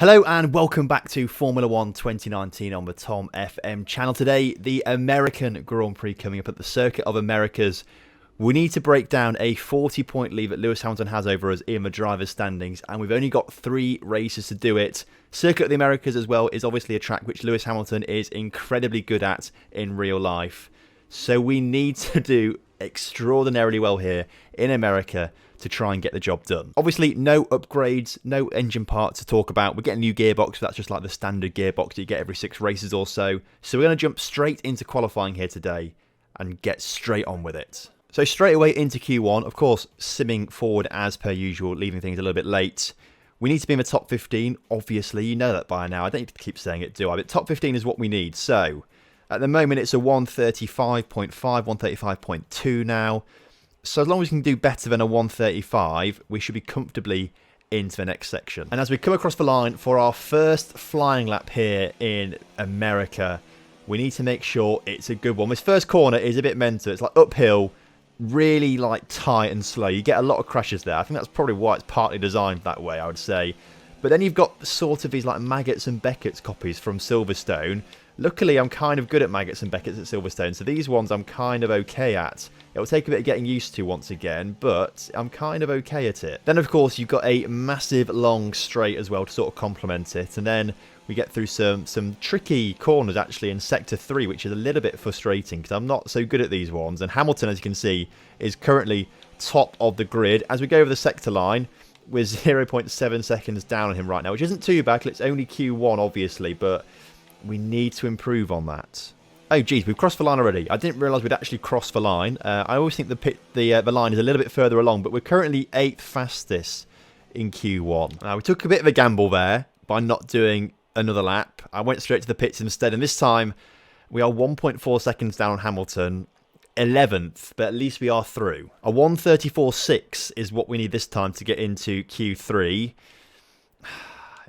Hello and welcome back to Formula 1 2019 on the TomFM channel. Today, the American Grand Prix coming up at the Circuit of Americas. We need to break down a 40-point lead that Lewis Hamilton has over us in the driver's standings, and we've only got 3 races to do it. Circuit of the Americas as well is obviously a track which Lewis Hamilton is incredibly good at in real life. So we need to do extraordinarily well here in America to try and get the job done. Obviously, no upgrades, no engine parts to talk about. We're getting a new gearbox, but that's just like the standard gearbox that you get every 6 races or so. So we're going to jump straight into qualifying here today and get straight on with it. So straight away into Q1, of course, simming forward as per usual, leaving things a little bit late. We need to be in the top 15, obviously. You know that by now. I don't need to keep saying it, do I? But top 15 is what we need. So at the moment, it's a 135.5, 135.2 now. So as long as we can do better than a 135, we should be comfortably into the next section. And as we come across the line for our first flying lap here in America, we need to make sure it's a good one. This first corner is a bit mental. It's like uphill, really like tight and slow. You get a lot of crashes there. I think that's probably why it's partly designed that way, I would say. But then you've got sort of these like Maggots and Beckett's copies from Silverstone. Luckily, I'm kind of good at Maggots and Beckett's at Silverstone, so these ones I'm kind of okay at. It'll take a bit of getting used to once again, but I'm kind of okay at it. Then, of course, you've got a massive long straight as well to sort of complement it. And then we get through some tricky corners, actually, in Sector 3, which is a little bit frustrating because I'm not so good at these ones. And Hamilton, as you can see, is currently top of the grid. As we go over the sector line, we're 0.7 seconds down on him right now, which isn't too bad. It's only Q1, obviously, but we need to improve on that. Oh, geez, we've crossed the line already. I didn't realise we'd actually crossed the line. I always think the line is a little bit further along, but we're currently 8th fastest in Q1. Now, we took a bit of a gamble there by not doing another lap. I went straight to the pits instead, and this time we are 1.4 seconds down on Hamilton, 11th, but at least we are through. A 134.6 is what we need this time to get into Q3.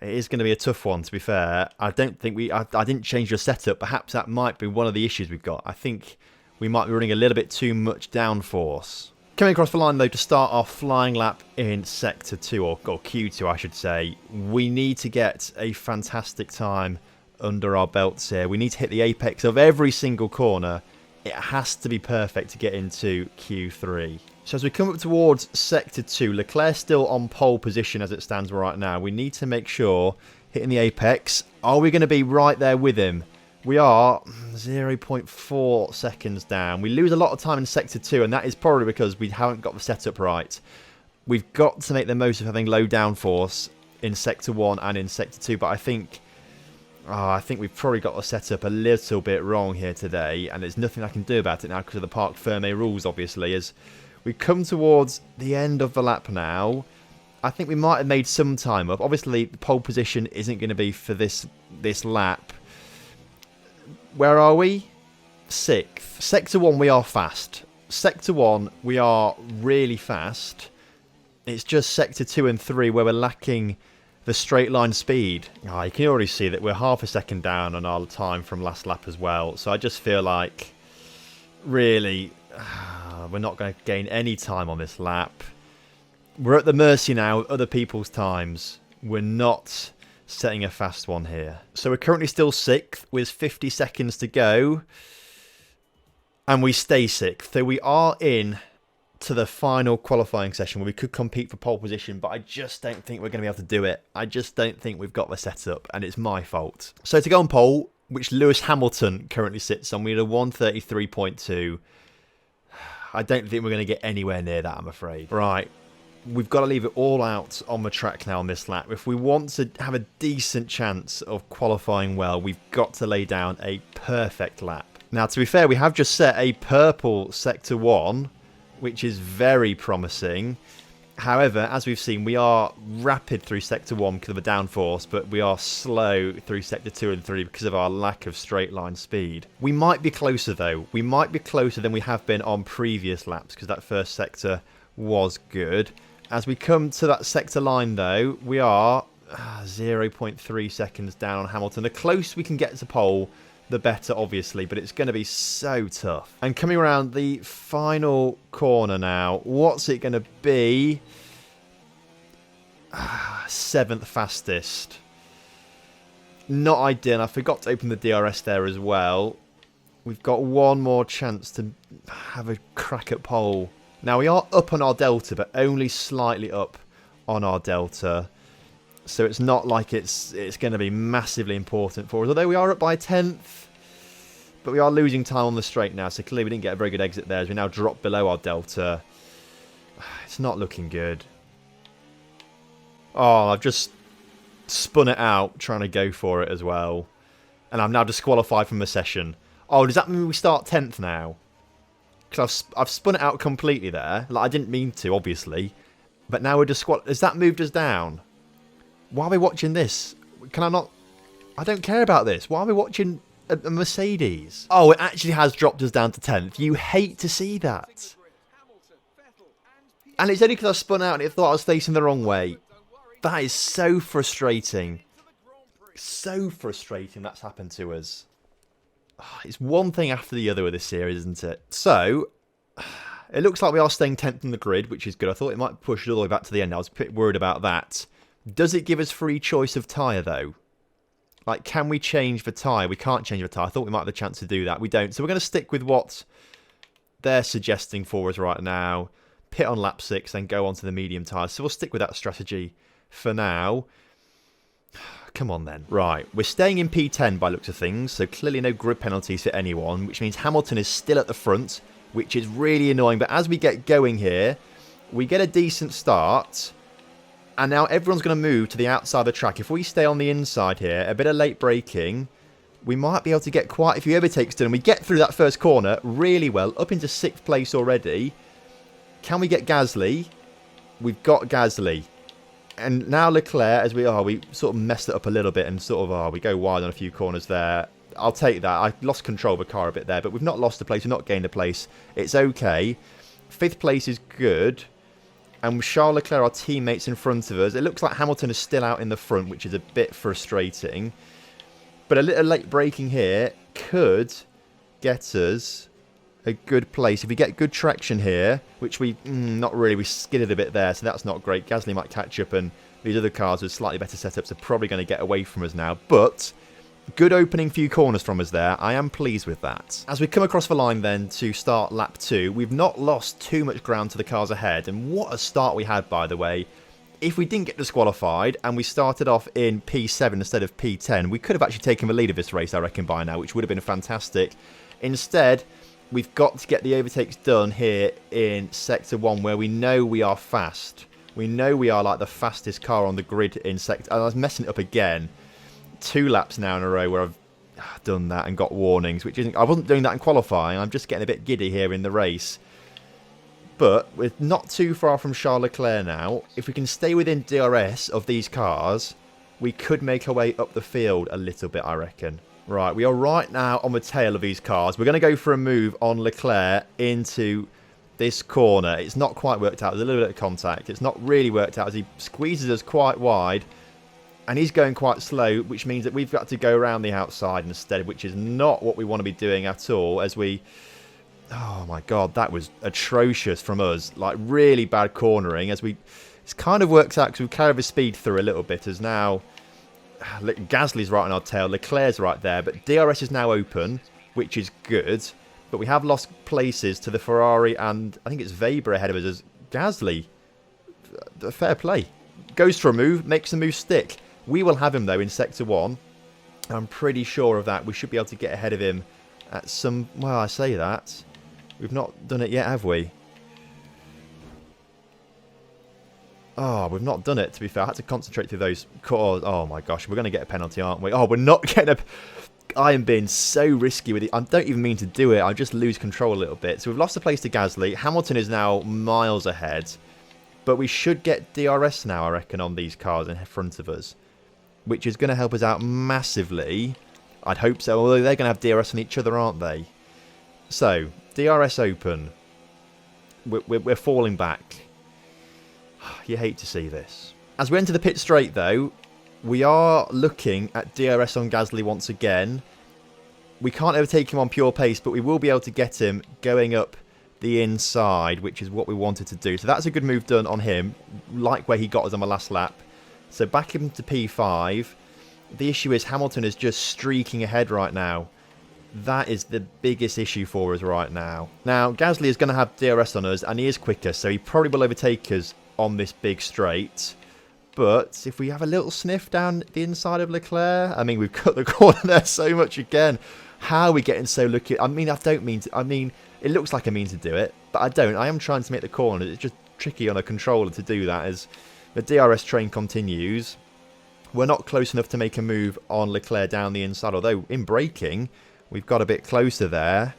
It is going to be a tough one, to be fair. I don't think I didn't change your setup. Perhaps that might be one of the issues we've got. I think we might be running a little bit too much downforce. Coming across the line, though, to start our flying lap in Sector 2, or Q2, I should say, we need to get a fantastic time under our belts here. We need to hit the apex of every single corner. It has to be perfect to get into Q3. So as we come up towards Sector 2, Leclerc's still on pole position as it stands right now. We need to make sure, hitting the apex, are we going to be right there with him? We are 0.4 seconds down. We lose a lot of time in Sector 2, and that is probably because we haven't got the setup right. We've got to make the most of having low downforce in Sector 1 and in Sector 2, but I think we've probably got the setup a little bit wrong here today, and there's nothing I can do about it now because of the Parc Fermé rules, obviously. As we come towards the end of the lap now, I think we might have made some time up. Obviously, the pole position isn't going to be for this lap. Where are we? 6th. Sector 1, we are fast. Sector 1, we are really fast. It's just Sector 2 and 3 where we're lacking the straight line speed. You can already see that we're half a second down on our time from last lap as well. So I just feel like, really, we're not going to gain any time on this lap. We're at the mercy now of other people's times. We're not setting a fast one here. So we're currently still 6th with 50 seconds to go. And we stay 6th. So we are in to the final qualifying session where we could compete for pole position, but I just don't think we're going to be able to do it. I just don't think we've got the setup, and it's my fault. So to go on pole, which Lewis Hamilton currently sits on, we need a 133.2. I don't think we're going to get anywhere near that, I'm afraid. Right, we've got to leave it all out on the track now on this lap. If we want to have a decent chance of qualifying well, we've got to lay down a perfect lap. Now, to be fair, we have just set a purple Sector 1, which is very promising. However, as we've seen, we are rapid through Sector 1 because of the downforce, but we are slow through Sector 2 and 3 because of our lack of straight line speed. We might be closer, though. We might be closer than we have been on previous laps because that first sector was good. As we come to that sector line, though, we are 0.3 seconds down on Hamilton. The closer we can get to pole, the better, obviously, but it's going to be so tough. And coming around the final corner now, what's it going to be? 7th fastest. Not ideal. I forgot to open the DRS there as well. We've got one more chance to have a crack at pole. Now, we are up on our delta, but only slightly up on our delta. So it's not like it's going to be massively important for us. Although we are up by a tenth. But we are losing time on the straight now. So clearly we didn't get a very good exit there as we now drop below our delta. It's not looking good. Oh, I've just spun it out trying to go for it as well. And I'm now disqualified from the session. Oh, does that mean we start 10th now? Because I've spun it out completely there. Like, I didn't mean to, obviously. But now we're disqualified. Has that moved us down? Why are we watching this? Can I not... I don't care about this. Why are we watching a Mercedes? Oh, it actually has dropped us down to 10th. You hate to see that. And it's only because I spun out and it thought I was facing the wrong way. That is so frustrating. So frustrating that's happened to us. It's one thing after the other with this series, isn't it? So, it looks like we are staying 10th in the grid, which is good. I thought it might push it all the way back to the end. I was a bit worried about that. Does it give us free choice of tyre, though? Like, can we change the tyre? We can't change the tyre. I thought we might have the chance to do that. We don't. So we're going to stick with what they're suggesting for us right now. Pit on lap 6, then go on to the medium tyres. So we'll stick with that strategy for now. Come on then. Right, we're staying in P10 by looks of things, so clearly no grid penalties for anyone, which means Hamilton is still at the front, which is really annoying. But as we get going here, we get a decent start, and now everyone's going to move to the outside of the track. If we stay on the inside here, a bit of late braking, we might be able to get quite a few overtakes done. We get through that first corner really well, up into 6th place already. Can we get Gasly? We've got Gasly. And now Leclerc, as we sort of messed it up a little bit and sort of, we go wide on a few corners there. I'll take that. I lost control of the car a bit there, but we've not lost a place. We've not gained a place. It's okay. 5th place is good. And with Charles Leclerc, our teammates in front of us, it looks like Hamilton is still out in the front, which is a bit frustrating. But a little late braking here could get us a good place. If we get good traction here, which we, not really, we skidded a bit there, so that's not great. Gasly might catch up, and these other cars with slightly better setups are probably going to get away from us now. But good opening few corners from us there. I am pleased with that. As we come across the line then to start lap 2, we've not lost too much ground to the cars ahead, and what a start we had, by the way. If we didn't get disqualified and we started off in P7 instead of P10, we could have actually taken the lead of this race, I reckon, by now, which would have been fantastic. Instead, we've got to get the overtakes done here in Sector 1, where we know we are fast. We know we are like the fastest car on the grid in Sector... I was messing it up again. 2 laps now in a row where I've done that and got warnings, which isn't... I wasn't doing that in qualifying. I'm just getting a bit giddy here in the race. But we're not too far from Charles Leclerc now. If we can stay within DRS of these cars, we could make our way up the field a little bit, I reckon. Right, we are right now on the tail of these cars. We're going to go for a move on Leclerc into this corner. It's not quite worked out. There's a little bit of contact. It's not really worked out as he squeezes us quite wide. And he's going quite slow, which means that we've got to go around the outside instead, which is not what we want to be doing at all. As we... Oh my god, that was atrocious from us. Like, really bad cornering. As we... It's kind of worked out because we've carried the speed through a little bit as now... Gasly's right on our tail, Leclerc's right there, but DRS is now open, which is good. But we have lost places to the Ferrari, and I think it's Weber ahead of us as Gasly. Fair play. Goes for a move, makes the move stick. We will have him, though, in Sector 1. I'm pretty sure of that. We should be able to get ahead of him at some... Well, I say that. We've not done it yet, have we? Oh, we've not done it, to be fair. I had to concentrate through those cars. Oh, my gosh. We're going to get a penalty, aren't we? Oh, we're not getting a... I am being so risky with it. I don't even mean to do it. I just lose control a little bit. So we've lost a place to Gasly. Hamilton is now miles ahead. But we should get DRS now, I reckon, on these cars in front of us. Which is going to help us out massively. I'd hope so. Although they're going to have DRS on each other, aren't they? So, DRS open. We're falling back. You hate to see this. As we enter the pit straight, though, we are looking at DRS on Gasly once again. We can't overtake him on pure pace, but we will be able to get him going up the inside, which is what we wanted to do. So that's a good move done on him, like where he got us on the last lap. So back into P5. the issue is Hamilton is just streaking ahead right now. That is the biggest issue for us right now. Now, Gasly is going to have DRS on us, and he is quicker, so he probably will overtake us on this big straight. But if we have a little sniff down the inside of Leclerc, I mean, we've cut the corner there so much again. How are we getting so lucky? I mean, I don't mean to. I mean, it looks like I mean to do it, but I don't. I am trying to make the corner. It's just tricky on a controller to do that as the DRS train continues. We're not close enough to make a move on Leclerc down the inside, although in braking, we've got a bit closer there.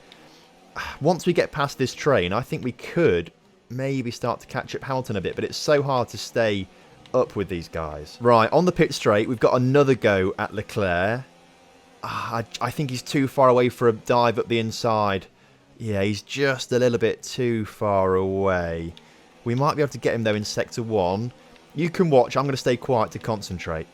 Once we get past this train, I think we could maybe start to catch up Hamilton a bit, but it's so hard to stay up with these guys. Right, on the pit straight, we've got another go at Leclerc. I think he's too far away for a dive up the inside. Yeah, he's just a little bit too far away. We might be able to get him, though, in Sector 1. You can watch. I'm going to stay quiet to concentrate.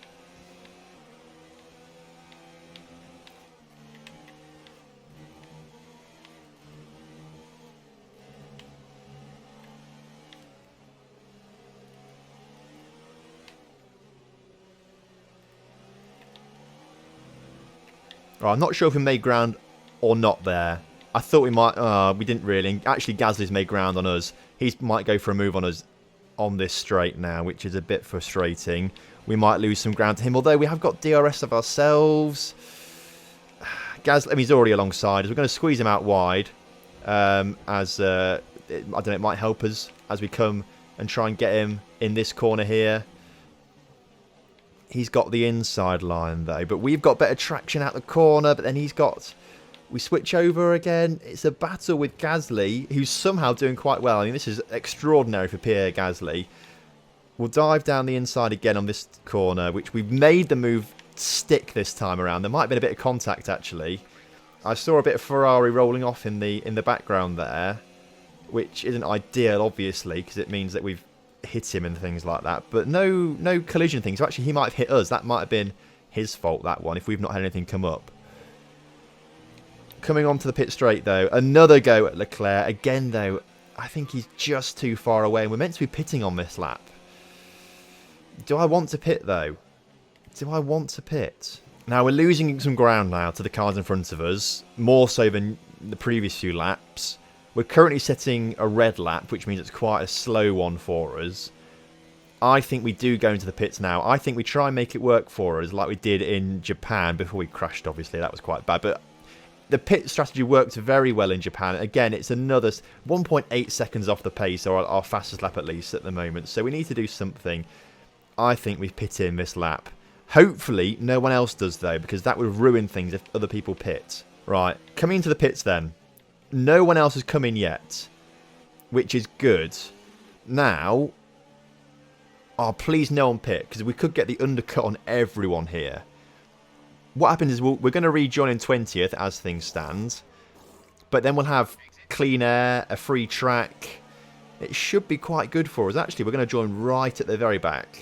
Right, I'm not sure if we made ground or not there. I thought we might. We didn't really. Actually, Gasly's made ground on us. He might go for a move on us on this straight now, which is a bit frustrating. We might lose some ground to him, although we have got DRS of ourselves. Gasly, I mean, he's already alongside us. We're going to squeeze him out wide. I don't know, it might help us as we come and try and get him in this corner here. He's got the inside line, though. But we've got better traction out the corner. But then he's got... We switch over again. It's a battle with Gasly, who's somehow doing quite well. I mean, this is extraordinary for Pierre Gasly. We'll dive down the inside again on this corner, which we've made the move stick this time around. There might have been a bit of contact, actually. I saw a bit of Ferrari rolling off in the background there, which isn't ideal, obviously, because it means that we've hit him and things like that, but no collision thing. So actually he might have hit us. That might have been his fault, that one, if we've not had anything come up. Coming on to the pit straight, though, another go at Leclerc. Again, though, I think he's just too far away, and we're meant to be pitting on this lap. Do I want to pit, though? Do I want to pit? Now, we're losing some ground now to the cars in front of us, more so than the previous few laps. We're currently setting a red lap, which means it's quite a slow one for us. I think we do go into the pits now. I think we try and make it work for us like we did in Japan before we crashed, obviously. That was quite bad. But the pit strategy worked very well in Japan. Again, it's another 1.8 seconds off the pace, or our fastest lap at least at the moment. So we need to do something. I think we pit in this lap. Hopefully, no one else does, though, because that would ruin things if other people pit. Right, coming into the pits then. No one else has come in yet, which is good. Now, please no one pit, because we could get the undercut on everyone here. What happens is we're going to rejoin in 20th as things stand, but then we'll have clean air, a free track. It should be quite good for us. Actually, we're going to join right at the very back.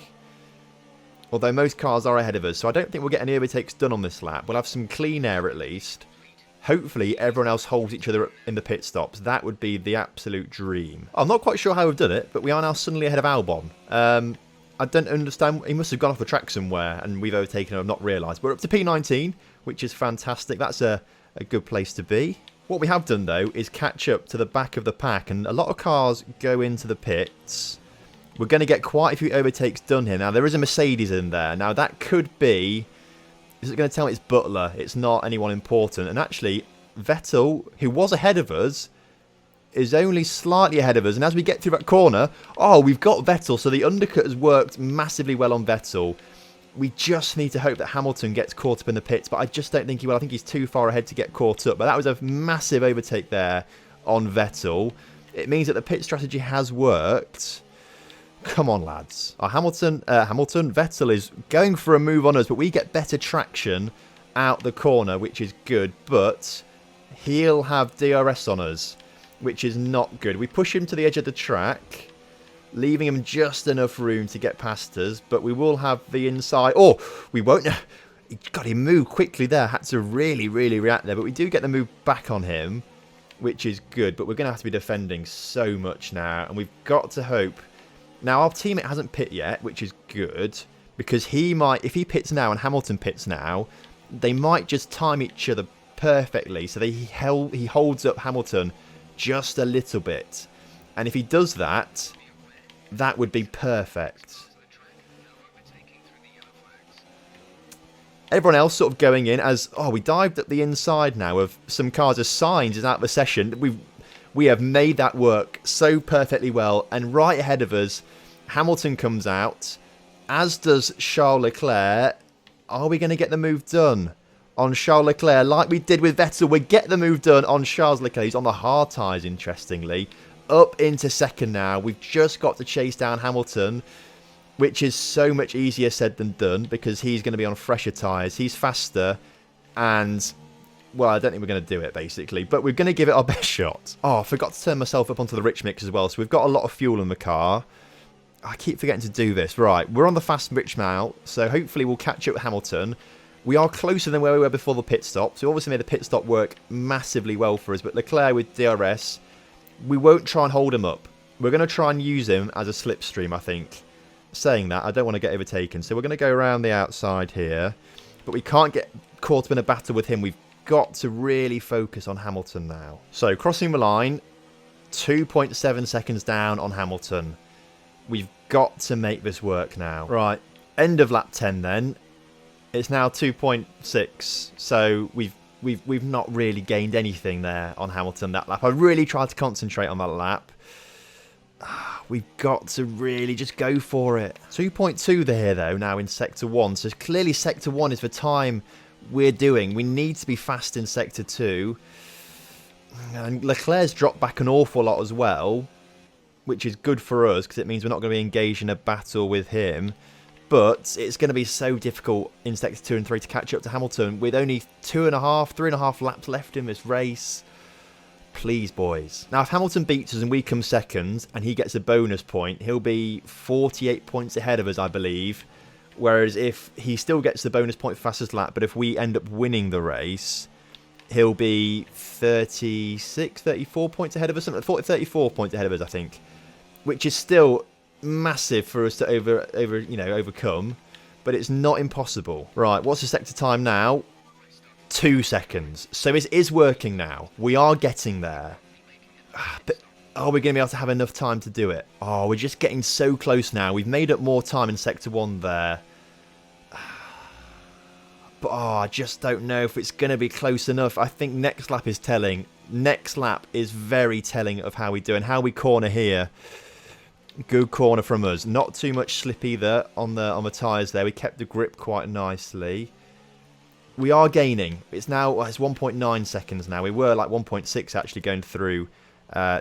Although most cars are ahead of us, so I don't think we'll get any overtakes done on this lap. We'll have some clean air at least. Hopefully, everyone else holds each other in the pit stops. That would be the absolute dream. I'm not quite sure how we've done it, but we are now suddenly ahead of Albon. I don't understand. He must have gone off the track somewhere, and we've overtaken him. I've not realised. We're up to P19, which is fantastic. That's a good place to be. What we have done, though, is catch up to the back of the pack, and a lot of cars go into the pits. We're going to get quite a few overtakes done here. Now, there is a Mercedes in there. Now, that could be... Is it going to tell me it's Butler? It's not anyone important. And actually, Vettel, who was ahead of us, is only slightly ahead of us. And as we get through that corner, we've got Vettel. So the undercut has worked massively well on Vettel. We just need to hope that Hamilton gets caught up in the pits. But I just don't think he will. I think he's too far ahead to get caught up. But that was a massive overtake there on Vettel. It means that the pit strategy has worked. Come on, lads. Vettel is going for a move on us, but we get better traction out the corner, which is good. But he'll have DRS on us, which is not good. We push him to the edge of the track, leaving him just enough room to get past us. But we will have the inside... we won't... God, he moved quickly there. Had to really, really react there. But we do get the move back on him, which is good. But we're going to have to be defending so much now. And we've got to hope... Now, our teammate hasn't pit yet, which is good. Because he might, if he pits now and Hamilton pits now, they might just time each other perfectly. So he holds up Hamilton just a little bit. And if he does that, that would be perfect. Everyone else sort of going in as, oh, we dived up the inside now of some cars as Sainz is out of the session. We have made that work so perfectly well. And right ahead of us, Hamilton comes out, as does Charles Leclerc. Are we going to get the move done on Charles Leclerc like we did with Vettel? We get the move done on Charles Leclerc. He's on the hard tyres, interestingly. Up into second now. We've just got to chase down Hamilton, which is so much easier said than done because he's going to be on fresher tyres. He's faster and, well, I don't think we're going to do it, basically. But we're going to give it our best shot. Oh, I forgot to turn myself up onto the rich mix as well. So we've got a lot of fuel in the car. I keep forgetting to do this. Right, we're on the fast rich now, so hopefully we'll catch up with Hamilton. We are closer than where we were before the pit stop, so we obviously made the pit stop work massively well for us. But Leclerc with DRS, we won't try and hold him up. We're going to try and use him as a slipstream, I think. Saying that, I don't want to get overtaken, so we're going to go around the outside here. But we can't get caught up in a battle with him. We've got to really focus on Hamilton now. So, crossing the line, 2.7 seconds down on Hamilton. We've got to make this work now. Right, end of lap 10 then. It's now 2.6, so we've not really gained anything there on Hamilton that lap. I really tried to concentrate on that lap. We've got to really just go for it. 2.2 there though now in Sector 1, so clearly Sector 1 is the time we're doing. We need to be fast in Sector 2. And Leclerc's dropped back an awful lot as well, which is good for us because it means we're not going to be engaged in a battle with him. But it's going to be so difficult in Sector 2 and 3 to catch up to Hamilton with only 3.5 laps left in this race. Please, boys. Now, if Hamilton beats us and we come second and he gets a bonus point, he'll be 48 points ahead of us, I believe. Whereas if he still gets the bonus point for fastest lap, but if we end up winning the race, he'll be 36, 34 points ahead of us. 34 points ahead of us, I think. Which is still massive for us to overcome. But it's not impossible. Right, what's the sector time now? 2 seconds. So it is working now. We are getting there. But are we going to be able to have enough time to do it? Oh, we're just getting so close now. We've made up more time in Sector 1 there. But I just don't know if it's going to be close enough. I think next lap is telling. Next lap is very telling of how we do and how we corner here. Good corner from us. Not too much slip either on the tyres there. We kept the grip quite nicely. We are gaining. It's 1.9 seconds now. We were like 1.6 actually going through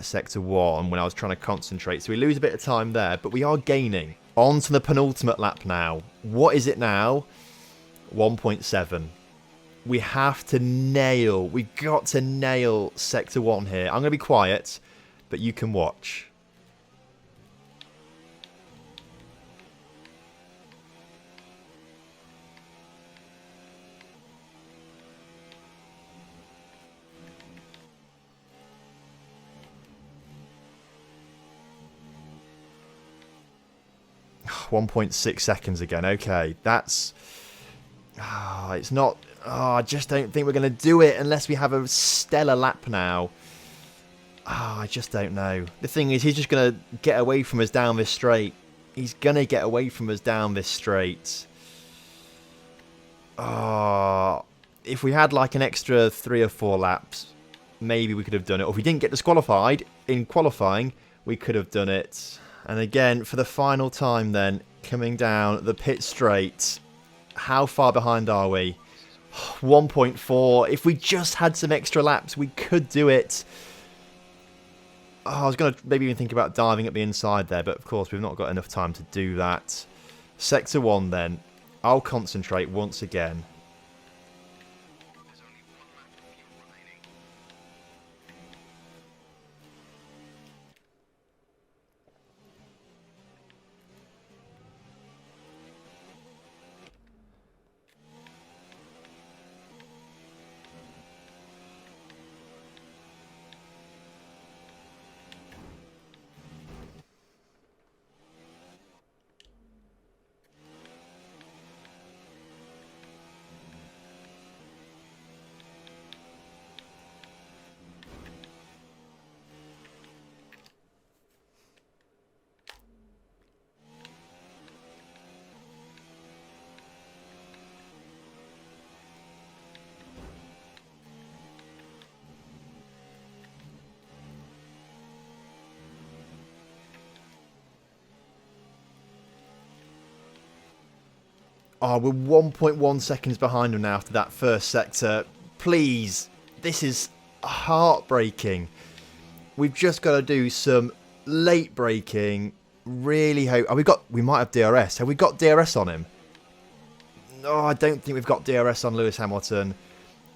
Sector 1 when I was trying to concentrate. So we lose a bit of time there, but we are gaining. On to the penultimate lap now. What is it now? 1.7. We have to nail. We've got to nail Sector 1 here. I'm going to be quiet, but you can watch. Oh, 1.6 seconds again. Okay, that's... it's not... I just don't think we're going to do it unless we have a stellar lap now. I just don't know. The thing is, he's just going to get away from us down this straight. He's going to get away from us down this straight. If we had like an extra 3 or 4 laps, maybe we could have done it. Or if we didn't get disqualified in qualifying, we could have done it. And again, for the final time then, coming down the pit straight. How far behind are we? 1.4. If we just had some extra laps, we could do it. I was going to maybe even think about diving at the inside there, but of course we've not got enough time to do that. Sector 1 then. I'll concentrate once again. Oh, we're 1.1 seconds behind him now after that first sector. Please, this is heartbreaking. We've just got to do some late braking. Really hope... Oh, we might have DRS. Have we got DRS on him? No, I don't think we've got DRS on Lewis Hamilton.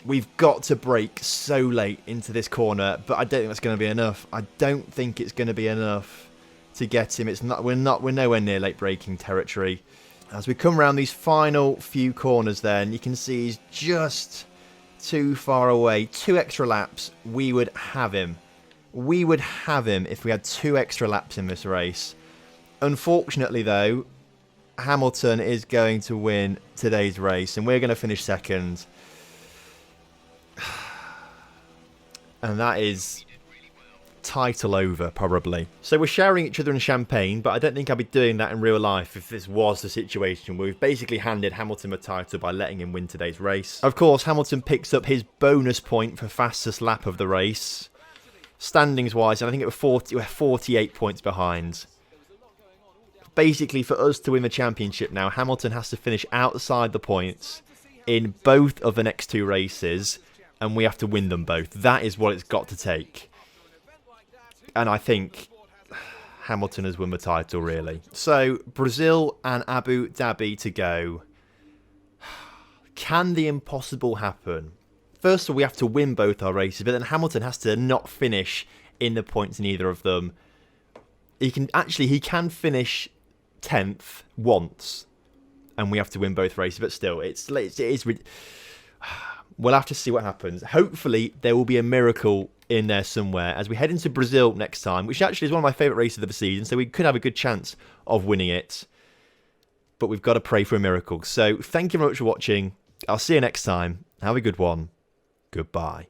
We've got to brake so late into this corner, but I don't think that's going to be enough. I don't think it's going to be enough to get him. We're nowhere near late braking territory. As we come around these final few corners then, you can see he's just too far away. 2 extra laps, we would have him. We would have him if we had 2 extra laps in this race. Unfortunately though, Hamilton is going to win today's race and we're going to finish second. And that is title over, probably. So we're showering each other in champagne, but I don't think I'd be doing that in real life if this was the situation where we've basically handed Hamilton a title by letting him win today's race. Of course, Hamilton picks up his bonus point for fastest lap of the race. Standings-wise, I think we're 48 points behind. Basically, for us to win the championship now, Hamilton has to finish outside the points in both of the next 2 races, and we have to win them both. That is what it's got to take. And I think Hamilton has won the title, really. So, Brazil and Abu Dhabi to go. Can the impossible happen? First of all, we have to win both our races, but then Hamilton has to not finish in the points in either of them. He can finish 10th once, and we have to win both races, but still, it is. We'll have to see what happens. Hopefully, there will be a miracle in there somewhere as we head into Brazil next time, which actually is one of my favourite races of the season, so we could have a good chance of winning it. But we've got to pray for a miracle. So, thank you very much for watching. I'll see you next time. Have a good one. Goodbye.